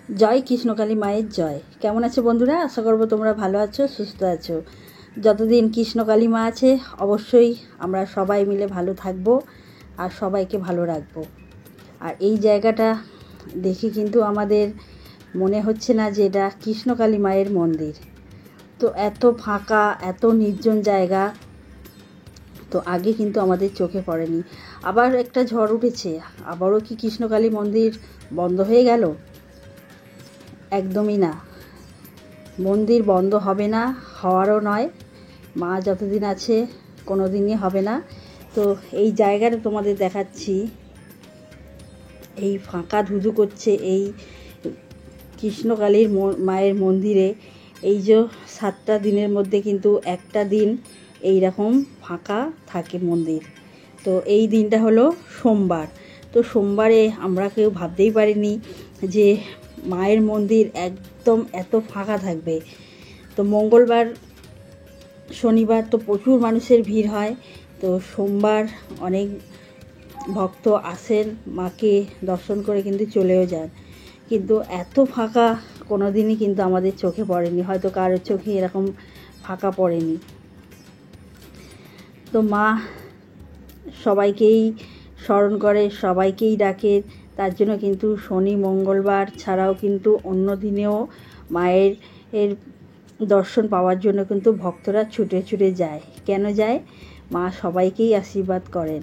জয় কৃষ্ণকালী মায়ের জয়। কেমন আছো বন্ধুরা? আশা করবো তোমরা ভালো আছো, সুস্থ আছো। যতদিন কৃষ্ণকালী মা আছে অবশ্যই আমরা সবাই মিলে ভালো থাকবো আর সবাইকে ভালো রাখবো। আর এই জায়গাটা দেখে কিন্তু আমাদের মনে হচ্ছে না যে এটা কৃষ্ণকালী মায়ের মন্দির। তো এত ফাঁকা, এত নির্জন জায়গা তো আগে কিন্তু আমাদের চোখে পড়েনি। আবার একটা ঝড় উঠেছে, আবারও কি কৃষ্ণকালী মন্দির বন্ধ হয়ে গেল? একদমই না, মন্দির বন্ধ হবে না, হওয়ারও নয়। মা যতদিন আছে কোনো দিনই হবে না। তো এই জায়গাটা তোমাদের দেখাচ্ছি, এই ফাঁকা ধুধু করছে এই কৃষ্ণকালীর মায়ের মন্দিরে। এই যে 7টা দিনের মধ্যে কিন্তু একটা দিন এই রকম ফাঁকা থাকে মন্দির। তো এই দিনটা হলো সোমবার। তো সোমবারে আমরা কেউ ভাবতেই পারিনি যে মায়ের মন্দির একদম এত ফাঁকা থাকবে। তো মঙ্গলবার, শনিবার তো প্রচুর মানুষের ভিড় হয়। তো সোমবার অনেক ভক্ত আসেন, মাকে দর্শন করে কিন্তু চলেও যান। কিন্তু এত ফাঁকা কোনো দিনই কিন্তু আমাদের চোখে পড়েনি, হয়তো কারোর চোখে এরকম ফাঁকা পড়েনি। তো মা সবাইকেই স্মরণ করে, সবাইকেই ডাকে। তার জন্য কিন্তু শনি মঙ্গলবার ছাড়াও কিন্তু অন্য দিনেও মায়ের দর্শন পাওয়ার জন্য কিন্তু ভক্তরা ছুটে ছুটে যায়। কেন যায়? মা সবাইকেই আশীর্বাদ করেন।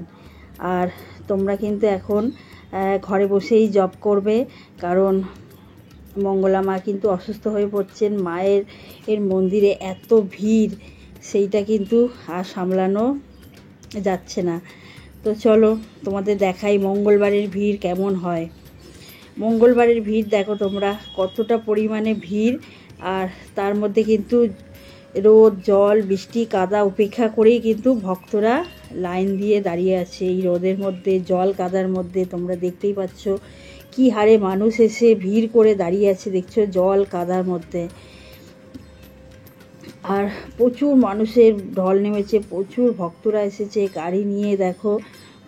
আর তোমরা কিন্তু এখন ঘরে বসেই জপ করবে, কারণ মঙ্গলা মা কিন্তু অসুস্থ হয়ে পড়ছেন। মায়ের মন্দিরে এত ভিড়, সেইটা কিন্তু আর সামলানো যাচ্ছে না। তো চলো তোমাদের দেখাই মঙ্গলবারের ভিড় কেমন হয়। মঙ্গলবারের ভিড় দেখো তোমরা কতটা পরিমাণে ভিড়। আর তার মধ্যে কিন্তু রোদ, জল, বৃষ্টি, কাদা উপেক্ষা করেই কিন্তু ভক্তরা লাইন দিয়ে দাঁড়িয়ে আছে। এই রোদের মধ্যে, জল কাদার মধ্যে তোমরা দেখতেই পাচ্ছ কি হারে মানুষ এসে ভিড় করে দাঁড়িয়ে আছে, দেখছো জল কাদার মধ্যে। আর প্রচুর মানুষের ঢল নেমেছে, প্রচুর ভক্তরা এসেছে গাড়ি নিয়ে। দেখো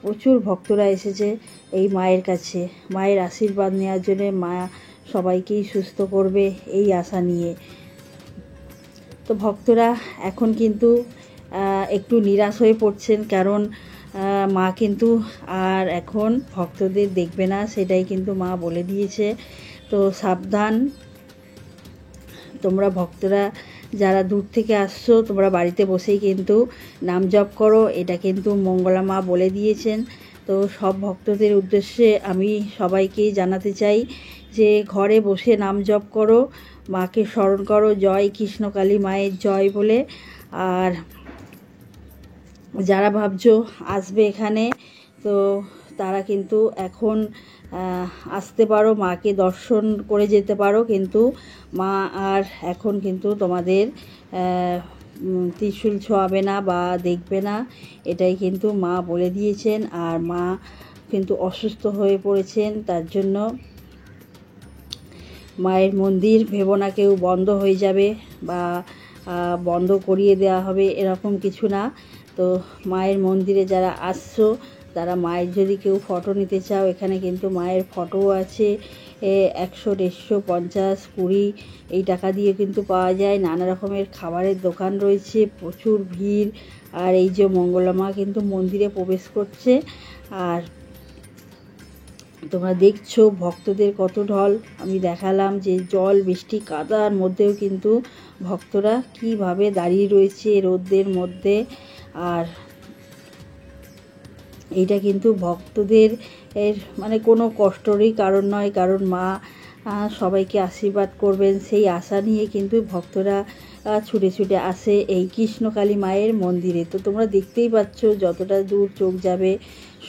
প্রচুর ভক্তরা এসেছে এই মায়ের কাছে, মায়ের আশীর্বাদ নেওয়ার জন্য। মা সবাইকেই সুস্থ করবে এই আশা নিয়ে। তো ভক্তরা এখন কিন্তু একটু নিরাশ হয়ে পড়ছেন, কারণ মা কিন্তু আর এখন ভক্তদের দেখবে না, সেটাই কিন্তু মা বলে দিয়েছে। তো সাবধান তোমরা ভক্তরা যারা দূর থেকে আসছো, তোমরা বাড়িতে বসেই কিন্তু নাম জপ করো, এটা কিন্তু মঙ্গলা মা বলে দিয়েছেন। তো সব ভক্তদের উদ্দেশ্যে আমি সবাইকেই জানাতে চাই যে ঘরে বসে নাম জপ করো, মাকে স্মরণ করো, জয় কৃষ্ণকালী মায়ের জয় বলে। আর যারা ভাবছো আসবে এখানে, তো তারা কিন্তু এখন আসতে পারো, মাকে দর্শন করে যেতে পারো। কিন্তু মা আর এখন কিন্তু তোমাদের ত্রিশূল ছোঁয়াবে না বা দেখবে না, এটাই কিন্তু মা বলে দিয়েছেন। আর মা কিন্তু অসুস্থ হয়ে পড়েছেন, তার জন্য মায়ের মন্দির ভেবো না কেউ বন্ধ হয়ে যাবে বা বন্ধ করিয়ে দেওয়া হবে, এরকম কিছু না। তো মায়ের মন্দিরে যারা আসছো, তারা মায়ের যদি কেউ ফটো নিতে চাও, এখানে কিন্তু মায়ের ফটোও আছে। 100, 150, 20 এই টাকা দিয়ে কিন্তু পাওয়া যায়। নানা রকমের খাবারের দোকান রয়েছে, প্রচুর ভিড়। আর এই যে মঙ্গলা মা কিন্তু মন্দিরে প্রবেশ করছে। আর তোমরা দেখছো ভক্তদের কত ঢল। আমি দেখালাম যে জল, বৃষ্টি, কাদার মধ্যেও কিন্তু ভক্তরা কিভাবে দাঁড়িয়ে রয়েছে রোদের মধ্যে। আর এইটা কিন্তু ভক্তদের মানে কোনো কষ্টরই কারণ নয়, কারণ মা সবাইকে আশীর্বাদ করবেন সেই আশা নিয়ে কিন্তু ভক্তরা ছুটে ছুটে আসে এই কৃষ্ণকালী মায়ের মন্দিরে। তো তোমরা দেখতেই পাচ্ছ যতটা দূর চোখ যাবে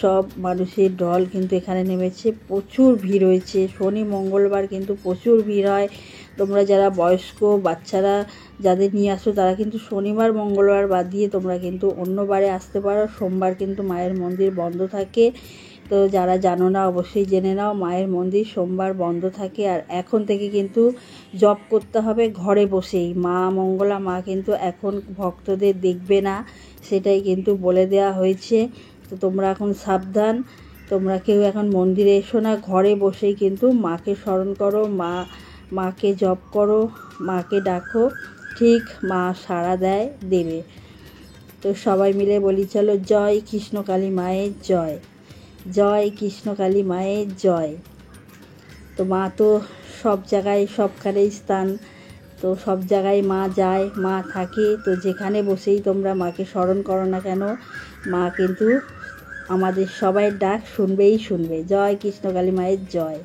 সব মানুষের ঢল কিন্তু এখানে নেমেছে, প্রচুর ভিড় হয়েছে। শনি মঙ্গলবার কিন্তু প্রচুর ভিড় হয়। তোমরা যারা বয়স্ক বাচ্চারা যাদের নিয়ে আসো, তারা কিন্তু শনিবার মঙ্গলবার বাদ দিয়ে তোমরা কিন্তু অন্য বারে আসতে পারো। সোমবার কিন্তু মায়ের মন্দির বন্ধ থাকে। তো যারা জানো না অবশ্যই জেনে নাও, মায়ের মন্দির সোমবার বন্ধ থাকে। আর এখন থেকে কিন্তু জপ করতে হবে ঘরে বসেই। মা মঙ্গলা মা কিন্তু এখন ভক্তদের দেখবে না, সেটাই কিন্তু বলে দেওয়া হয়েছে। তো তোমরা এখন সাবধান। তোমরা কেউ এখন মন্দিরে এসো না, ঘরে বসেই কিন্তু মাকে স্মরণ করো, মাকে জপ করো, মাকে ডাকো, ঠিক মা সাড়া দেবে। তো সবাই মিলে বলি চলো, জয় কৃষ্ণকালী মায়ের জয়, জয় কৃষ্ণকালী মায়ের জয়। তো মা তো সব জায়গায় সবখানেই স্থান, তো সব জায়গায় মা যায়, মা থাকে। তো যেখানে বসেই তোমরা মাকে স্মরণ করো না কেন, মা কিন্তু আমাদের সবাই ডাক শুনবে। জয় কৃষ্ণকালী মায়ের জয়।